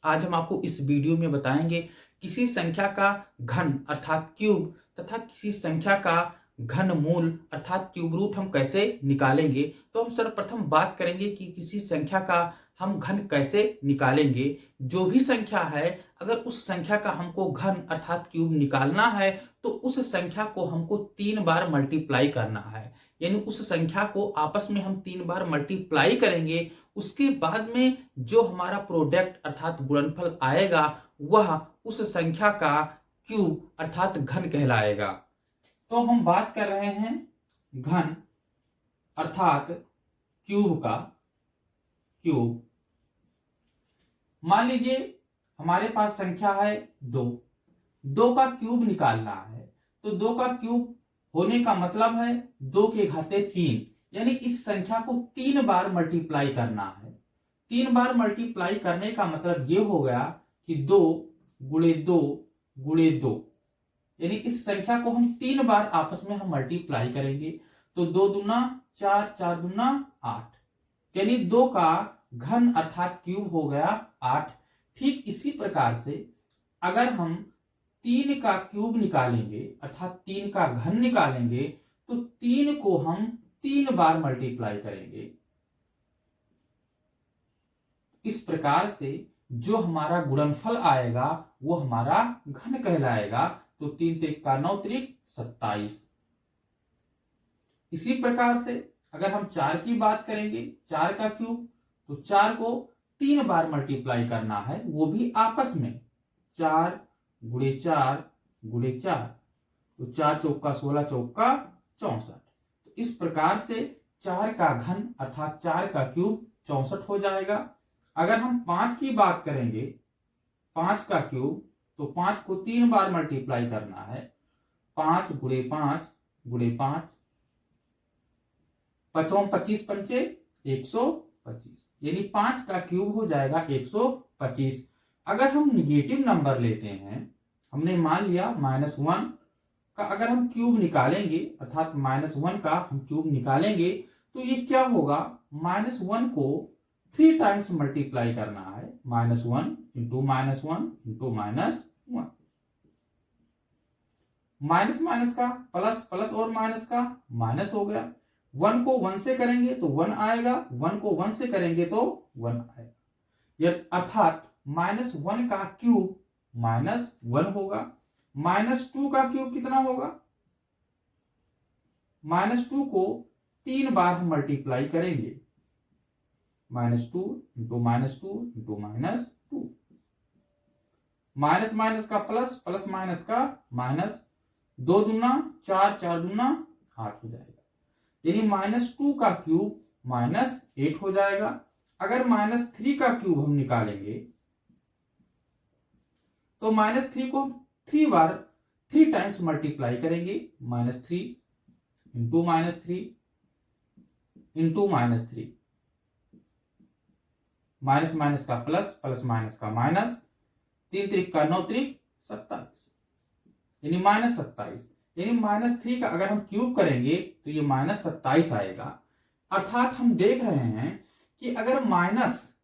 आज हम आपको इस वीडियो में बताएंगे किसी संख्या का घन अर्थात क्यूब तथा किसी संख्या का घनमूल अर्थात क्यूब रूट हम कैसे निकालेंगे। तो हम सर्वप्रथम बात करेंगे कि किसी संख्या का हम घन कैसे निकालेंगे। जो भी संख्या है, अगर उस संख्या का हमको घन अर्थात क्यूब निकालना है तो उस संख्या को हमको 3 बार मल्टीप्लाई करना है। यानी उस संख्या को आपस में हम 3 बार मल्टीप्लाई करेंगे। उसके बाद में जो हमारा प्रोडक्ट अर्थात गुणनफल आएगा वह उस संख्या का क्यूब अर्थात घन कहलाएगा। तो हम बात कर रहे हैं घन अर्थात क्यूब का क्यूब। मान लीजिए हमारे पास संख्या है 2 का क्यूब निकालना है। तो 2 का क्यूब होने का मतलब है 2 के घाते 3, यानी इस संख्या को 3 बार मल्टीप्लाई करना है। 3 बार मल्टीप्लाई करने का मतलब ये हो गया कि 2 गुणे 2 गुणे 2, यानी इस संख्या को हम 3 बार आपस में हम मल्टीप्लाई करेंगे। तो 2 दूना 4, 4 दूना 8, यानी 2 का घन अर्थात क्यूब हो गया 8। ठीक इसी प्रकार से अगर हम 3 का क्यूब निकालेंगे अर्थात 3 का घन निकालेंगे तो 3 को हम 3 बार मल्टीप्लाई करेंगे। इस प्रकार से जो हमारा गुणनफल आएगा वो हमारा घन कहलाएगा। तो 3 त्रिक का 9 त्रिक 27। इसी प्रकार से अगर हम 4 की बात करेंगे, 4 का क्यूब, तो 4 को 3 बार मल्टीप्लाई करना है, वो भी आपस में 4 गुणे 4 गुणे 4, तो 4 चौका 16 चौका 64। तो इस प्रकार से 4 का घन अर्थात 4 का क्यूब 64 हो जाएगा। अगर हम 5 की बात करेंगे, 5 का क्यूब, तो 5 को 3 बार मल्टीप्लाई करना है। 5 गुणे 5 गुणे 5, 5 25 पंचे 125, यानी 5 का क्यूब हो जाएगा 125। अगर हम निगेटिव नंबर लेते हैं, हमने मान लिया -1 का अगर हम क्यूब निकालेंगे अर्थात -1 का हम क्यूब निकालेंगे तो ये क्या होगा, -1 को 3 टाइम्स मल्टीप्लाई करना है। -1 इंटू -1 इंटू -1, माइनस माइनस का प्लस, प्लस और माइनस का माइनस हो गया। 1 को 1 से करेंगे तो 1 आएगा, 1 को 1 से करेंगे तो 1 आएगा, अर्थात -1 का क्यूब -1 होगा। -2 का क्यूब कितना होगा, -2 को 3 बार हम मल्टीप्लाई करेंगे। -2 इंटू -2 इंटू -2, माइनस माइनस का प्लस, प्लस माइनस का माइनस, 2 दूना 4, 4 दूना 8 हो जाएगा, यानी -2 का क्यूब -8 हो जाएगा। अगर -3 का क्यूब हम निकालेंगे तो -3 को 3 टाइम्स मल्टीप्लाई करेंगे। -3 इंटू -3 इंटू -3, माइनस माइनस का प्लस, प्लस माइनस का माइनस, 3 त्रिक का 9 त्रिक 27, यानी -27, यानी -3 का अगर हम क्यूब करेंगे तो ये -27 आएगा। अर्थात हम देख रहे हैं कि अगर माइनस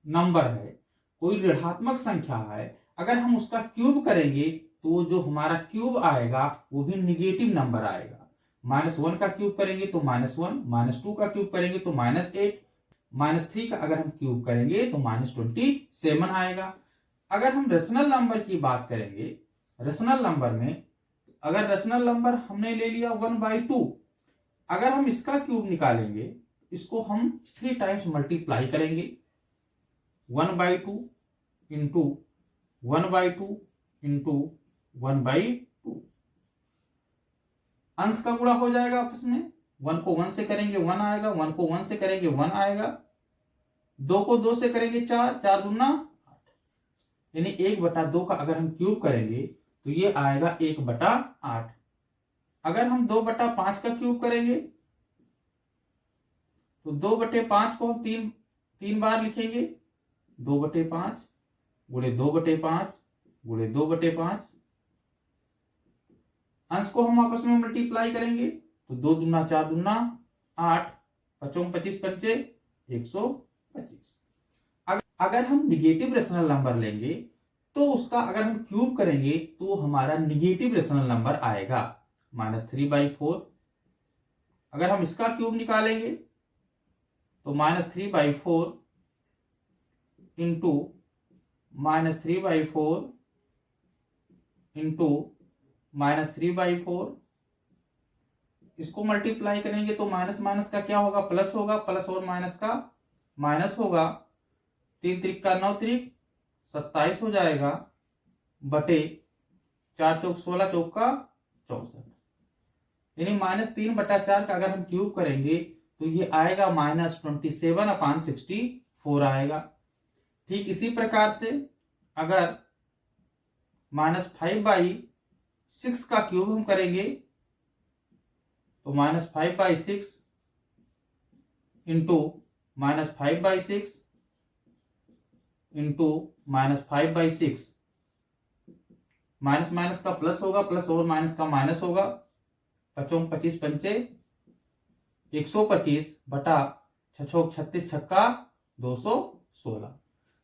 नंबर है, कोई ऋणात्मक संख्या है, अगर हम उसका क्यूब करेंगे तो जो हमारा क्यूब आएगा वो भी निगेटिव नंबर आएगा। -1 का क्यूब करेंगे तो -1, -2 का क्यूब करेंगे तो -8, -3 का अगर हम क्यूब करेंगे तो -27 आएगा। अगर हम रेशनल नंबर की बात करेंगे, रेशनल नंबर में अगर रेशनल नंबर हमने ले लिया 1/2, अगर हम इसका क्यूब निकालेंगे इसको हम 3 टाइम्स मल्टीप्लाई करेंगे। 1/2 इंटू 1/2 इंटू 1/2, अंश का गुणा हो जाएगा आपस में। 1 को 1 से करेंगे 1 आएगा, 1 को 1 से करेंगे 1 आएगा, 2 को 2 से करेंगे 4, 4 दूना 8, यानी 1/2 का अगर हम क्यूब करेंगे तो ये आएगा 1/8। अगर हम 2/5 का क्यूब करेंगे तो 2/5 को हम 3 बार लिखेंगे। 2/5 गुणे 2/5 गुणे 2/5, अंश को हम आपस में मल्टीप्लाई करेंगे तो 2 दूना 4 दूना 8, 5 25 पंचे 125। अगर हम निगेटिव रेशनल नंबर लेंगे तो उसका अगर हम क्यूब करेंगे तो हमारा निगेटिव रेशनल नंबर आएगा -3/4। अगर हम इसका क्यूब निकालेंगे तो -3/4 इंटू -3/4 इंटू -3/4, इसको मल्टीप्लाई करेंगे तो माइनस माइनस का क्या होगा, प्लस होगा, प्लस और माइनस का माइनस होगा। 3 त्रिक का 9 त्रिक 27 हो जाएगा, बटे 4 चौक 16 चौक का 64, यानी -3/4 का अगर हम क्यूब करेंगे तो ये आएगा -27/64 आएगा। ठीक इसी प्रकार से अगर -5/6 का क्यूब हम करेंगे तो -5/6 इंटू -5/6 इंटू -5/6, माइनस माइनस का प्लस होगा, प्लस और माइनस का माइनस होगा। 25 25 पंचे 125 बटा 6 36 छक्का 216।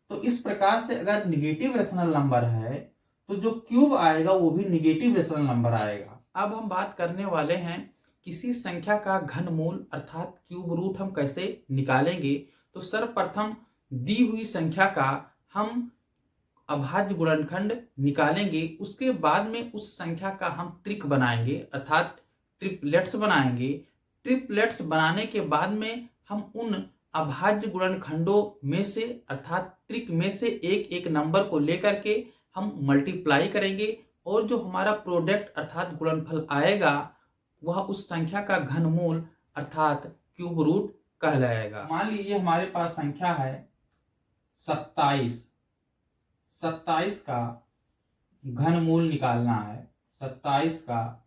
तो इस प्रकार से अगर निगेटिव रेशनल नंबर है तो जो क्यूब आएगा वो भी निगेटिव रेशनल नंबर आएगा। अब हम बात करने वाले हैं किसी संख्या का घनमूल अर्थात क्यूब रूट हम कैसे निकालेंगे। तो सर्वप्रथम दी हुई संख्या का हम अभाज्य गुणनखंड निकालेंगे, उसके बाद में उस संख्या का हम त्रिक बनाएंगे अर्थात ट्रिपलेट्स बनाएंगे। ट्रिपलेट्स बनाने के बाद में हम उन अभाज्य गुणनखंडों में से अर्थात त्रिक में से एक एक नंबर को लेकर के हम मल्टीप्लाई करेंगे और जो हमारा प्रोडक्ट अर्थात गुणनफल आएगा वह उस संख्या का घनमूल अर्थात क्यूब रूट कहलाएगा। मान लीजिए हमारे पास संख्या है 27। 27 का घनमूल निकालना है, 27 का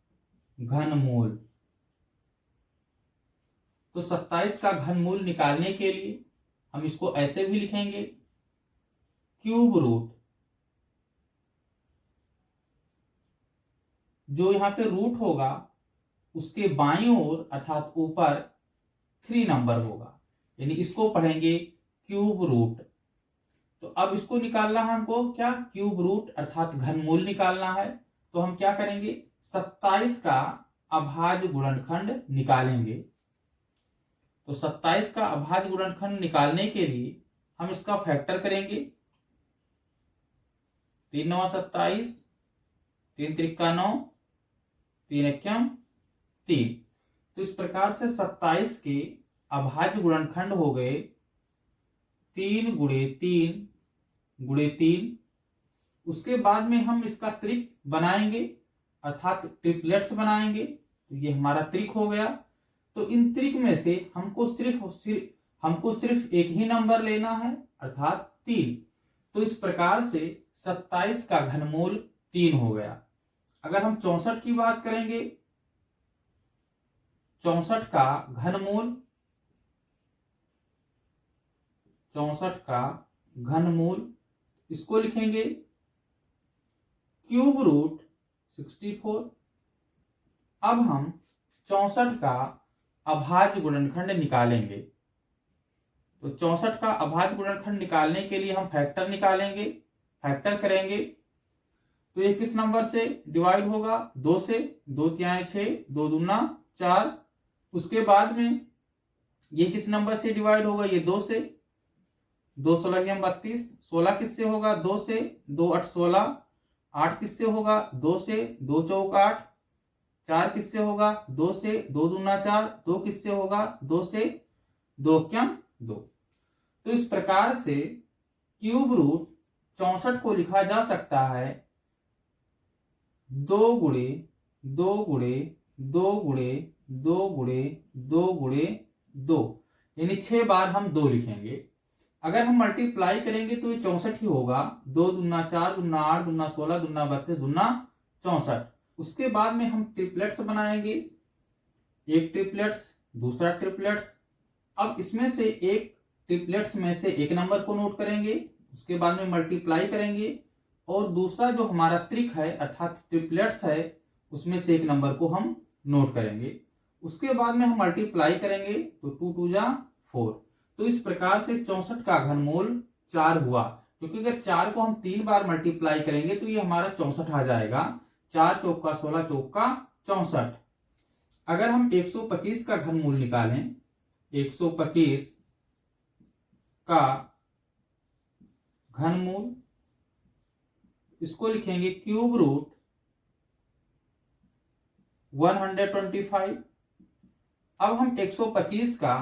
घनमूल। तो 27 का घनमूल निकालने के लिए हम इसको ऐसे भी लिखेंगे, क्यूब रूट, जो यहां पे रूट होगा उसके बाईं ओर अर्थात ऊपर 3 नंबर होगा, यानी इसको पढ़ेंगे क्यूब रूट। तो अब इसको निकालना है हमको क्या, क्यूब रूट अर्थात घनमूल निकालना है। तो हम क्या करेंगे, 27 का अभाज्य गुणनखंड निकालेंगे। तो 27 का अभाज्य गुणनखंड निकालने के लिए हम इसका फैक्टर करेंगे, 3 9 27, 3 त्रिक 9, 3 एकम 3। तो इस प्रकार से 27 के अभाज्य गुणनखंड हो गए 3 गुणे 3 गुणे 3। उसके बाद में हम इसका त्रिक बनाएंगे अर्थात ट्रिपलेट्स बनाएंगे। तो ये हमारा त्रिक हो गया। तो इन त्रिक में से हमको सिर्फ एक ही नंबर लेना है अर्थात 3। तो इस प्रकार से 27 का घनमूल 3 हो गया। अगर हम 64 की बात करेंगे, 64 का घनमूल, 64 का घनमूल इसको लिखेंगे क्यूब रूट 64। अब हम 64 का अभाज्य गुणनखंड निकालेंगे। तो 64 का अभाज्य गुणनखंड निकालने के लिए हम फैक्टर निकालेंगे, फैक्टर करेंगे। तो ये किस नंबर से डिवाइड होगा, 2 से, 2 तिहाई 6, 2 दूना 4। उसके बाद में ये किस नंबर से डिवाइड होगा, ये 2 से, 2 16 32, 16 किससे होगा, 2 से, 2 8 16, 8 किससे होगा, 2 से, 2 चौक 8, 4 किससे होगा, 2 से, 2 दूना 4, 2 किससे होगा, 2 से, 2 एकम 2। तो इस प्रकार से क्यूब रूट 64 को लिखा जा सकता है 2 गुणे 2 गुणे 2 गुणे 2 गुणे 2 गुणे 2, यानी 6 बार हम 2 लिखेंगे। अगर हम मल्टीप्लाई करेंगे तो ये 64 ही होगा, 2 दूना 4, दूना 8, दूना 16, दूना 32, दूना 64। उसके बाद में हम ट्रिपलेट्स बनाएंगे, एक ट्रिपलेट्स, दूसरा ट्रिपलेट्स। अब इसमें से एक ट्रिपलेट्स में से एक नंबर को नोट करेंगे, उसके बाद में मल्टीप्लाई करेंगे और दूसरा जो हमारा त्रिक है अर्थात ट्रिपलेट्स है उसमें से एक नंबर को हम नोट करेंगे। उसके बाद में हम मल्टीप्लाई करेंगे तो 2 2 जा 4। तो इस प्रकार से 64 का घनमूल 4 हुआ, क्योंकि अगर 4 को हम 3 बार मल्टीप्लाई करेंगे तो ये हमारा 64 आ जाएगा। 4 चौका 16 चौका 64। अगर हम 125 का घनमूल निकालें, 125 का घनमूल, इसको लिखेंगे क्यूब रूट 125। अब हम 125 का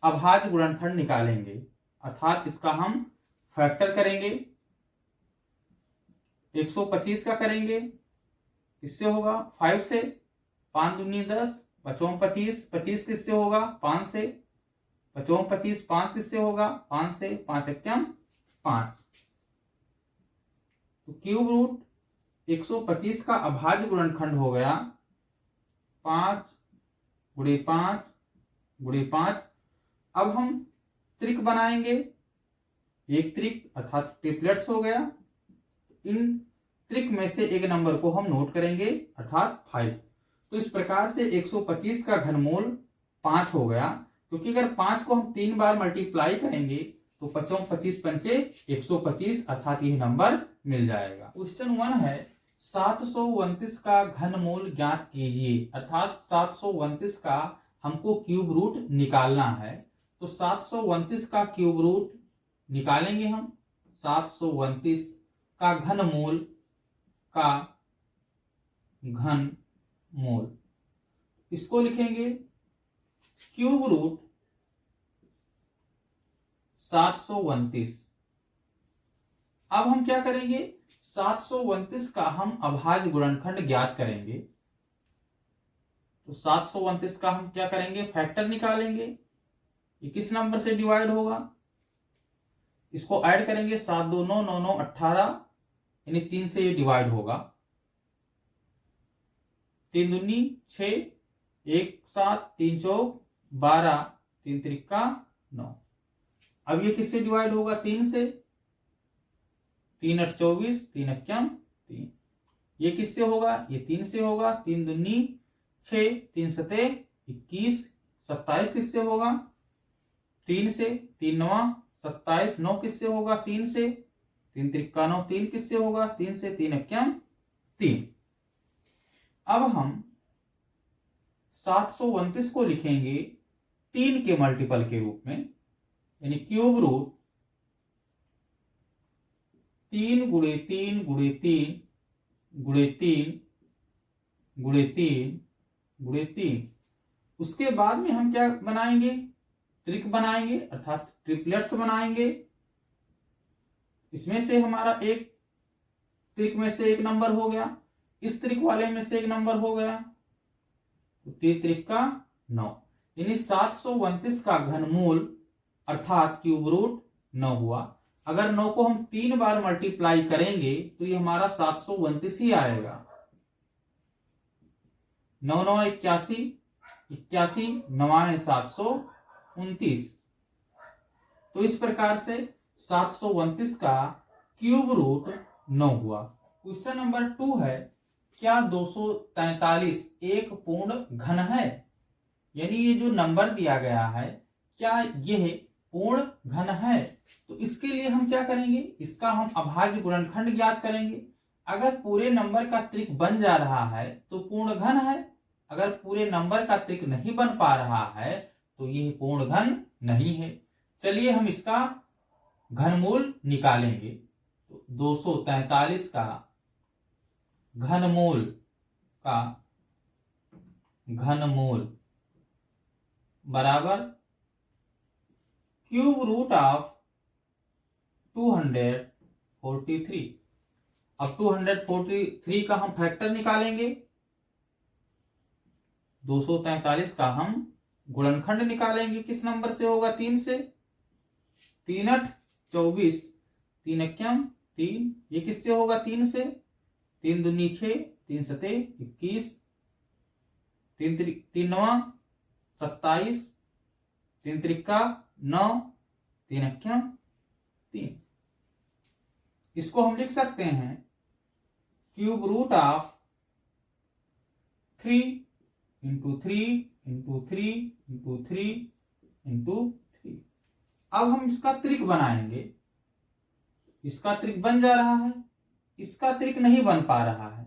अभाज्य गुणनखंड निकालेंगे, अर्थात इसका हम फैक्टर करेंगे। 125 का करेंगे, किससे होगा? 5 से। 5 दूनी 10, 5 25, 25 किससे होगा? 5 से। 5 25, 5 किससे होगा? 5 से। 5 एकम 5। तो क्यूब रूट 125 का अभाज्य गुणनखंड हो गया 5 गुणे 5 गुणे 5। अब हम त्रिक बनाएंगे, एक त्रिक अर्थात ट्रिपलेट्स हो गया। इन त्रिक में से एक नंबर को हम नोट करेंगे, अर्थात 5। तो इस प्रकार से 125 का घनमूल 5 हो गया, क्योंकि अगर 5 को हम 3 बार मल्टीप्लाई करेंगे तो 5 25 पंचे 125, अर्थात यह नंबर मिल जाएगा। क्वेश्चन 1 है 729 का घनमूल ज्ञात कीजिए, अर्थात 729 का हमको क्यूब रूट निकालना है। तो 729 का क्यूब रूट निकालेंगे हम। 729 का घनमूल का घनमूल, इसको लिखेंगे क्यूब रूट 729। अब हम क्या करेंगे? 729 का हम अभाज्य गुणनखंड ज्ञात करेंगे। तो 729 का हम क्या करेंगे? फैक्टर निकालेंगे। ये किस नंबर से डिवाइड होगा? इसको ऐड करेंगे, 7 2 9 9 9 18, यानी 3 से ये डिवाइड होगा। 3 दूनी 6, 1 7, 3 चौक 12, 3 त्रिका 9। अब ये किससे डिवाइड होगा? 3 से। 3 8 24, 3 एकम 3। ये किससे होगा? ये 3 से होगा। 3 दूनी 6, 3 सते 21, 27 किससे होगा? 3 से। 3 9 27, 9 किससे होगा? 3 से। 3 त्रिका 9, 3 किससे होगा? 3 से। 3 एकम 3। अब हम 729 को लिखेंगे 3 के मल्टीपल के रूप में, यानी क्यूब रूट 3 गुणे 3 गुणे 3 गुणे 3 गुणे 3 गुणे 3। उसके बाद में हम क्या बनाएंगे? त्रिक बनाएंगे, अर्थात ट्रिपलेट्स बनाएंगे। इसमें से हमारा एक त्रिक में से एक नंबर हो गया, इस त्रिक वाले में से एक नंबर हो गया, तो 3 त्रिका 9, यानी 729 का घनमूल अर्थात क्यूब रूट 9 हुआ। अगर 9 को हम 3 बार मल्टीप्लाई करेंगे तो ये हमारा 729 ही आएगा। 9 9 81, 81 9 729। तो इस प्रकार से 729 का क्यूब रूट 9 हुआ। क्वेश्चन नंबर 2 है, क्या 243 एक पूर्ण घन है? यानी ये जो नंबर दिया गया है, क्या यह पूर्ण घन है? तो इसके लिए हम क्या करेंगे? इसका हम अभाज्य गुणनखंड ज्ञात करेंगे। अगर पूरे नंबर का त्रिक बन जा रहा है तो पूर्ण घन है, अगर पूरे नंबर का त्रिक नहीं बन पा रहा है तो यह पूर्ण घन नहीं है। चलिए हम इसका घनमूल निकालेंगे। तो 243 का घनमूल बराबर क्यूब रूट ऑफ 243। अब 243 का हम फैक्टर निकालेंगे। 243 का हम गुणनखंड निकालेंगे, किस नंबर से होगा? 3 से। 3 8 24, 3 एकम 3, ये किससे होगा? 3 से। 3 दूनी 6, 3 सते 21, 3 9 27, 3 त्रिका 9, 3 एकम 3। इसको हम लिख सकते हैं cube root of 3 into 3 into 3 into 3 into 3। अब हम इसका त्रिक बनाएंगे। इसका त्रिक बन जा रहा है, इसका त्रिक नहीं बन पा रहा है।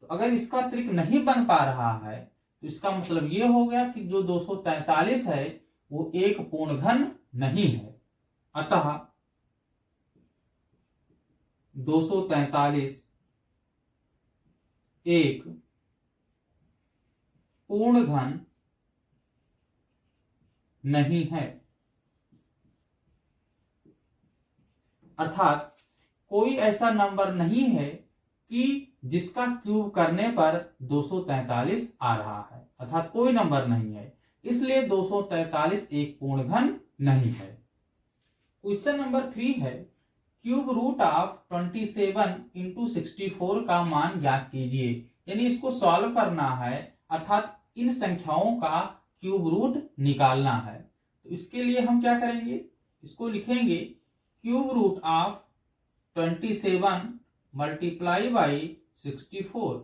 तो अगर इसका त्रिक नहीं बन पा रहा है तो इसका मतलब ये हो गया कि जो 243 है वो एक पूर्ण घन नहीं है। अतः 243 एक पूर्ण घन नहीं है। अर्थात कोई ऐसा नंबर नहीं है कि जिसका क्यूब करने पर 243 आ रहा है, अर्थात कोई नंबर नहीं है, इसलिए 243 एक पूर्ण घन नहीं है। क्वेश्चन नंबर 3 है, क्यूब रूट ऑफ 27 इंटू 64 का मान ज्ञात कीजिए। यानी इसको सॉल्व करना है, अर्थात इन संख्याओं का क्यूब रूट निकालना है। तो इसके लिए हम क्या करेंगे, इसको लिखेंगे cube root of 27 multiply by 64।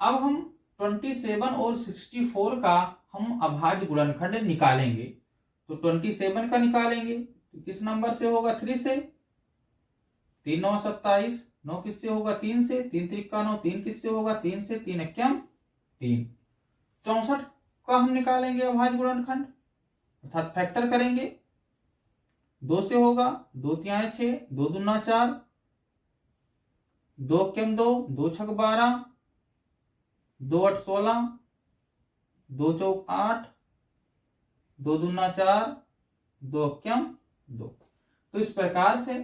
अब हम 27 और 64 का हम अभाज्य गुणनखंड निकालेंगे। तो 27 का निकालेंगे तो किस नंबर से होगा, 3 से। 3 9 27, 9 किससे होगा, 3 से। 3 त्रिका 9, 3 किससे होगा, 3 से। 3 एक्यम 3। 64 का हम निकालेंगे अभाज्य गुणनखंड, अर्थात फैक्टर करेंगे। 2 से होगा, 2 तिहाई 6, 2 दूना 4, 2 एक्यम 2, 2 छक 12, 2 8 16, 2 चौक 8, 2 दूना 4, 2 एक्यम 2। तो इस प्रकार से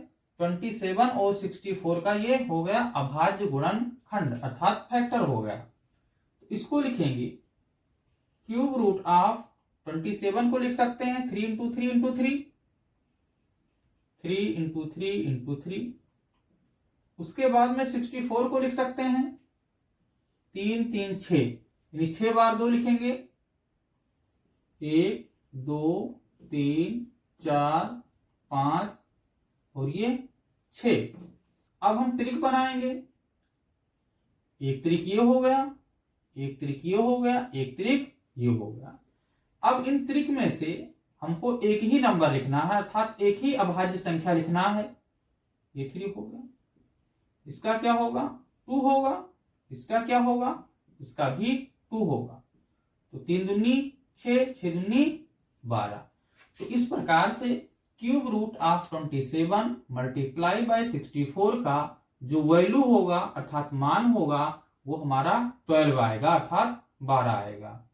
27 और 64 का ये हो गया अभाज्य गुणनखंड, अर्थात फैक्टर हो गया। तो इसको लिखेंगे क्यूब रूट ऑफ 27 को लिख सकते हैं 3 इंटू 3 इंटू 3, 3 इंटू 3 इंटू 3। उसके बाद में 64 को लिख सकते हैं 3 3 6, यानी 6 बार 2 लिखेंगे, 1 2 3 4 5 और ये 6। अब हम त्रिक बनाएंगे, एक त्रिक ये हो गया, एक त्रिक ये हो गया, एक त्रिक ये हो गया। अब इन त्रिक में से हमको एक ही नंबर लिखना है, अर्थात एक ही अभाज्य संख्या लिखना है। ये 3 हो गया, इसका क्या होगा, 2 होगा। इसका क्या होगा, इसका भी 2 होगा। तो 3 दूनी 6, 6 दूनी 12। तो इस प्रकार से cube root of 27 multiply by 64 का जो वैल्यू होगा, अर्थात मान होगा, वो हमारा 12 आएगा, अर्थात 12 आएगा।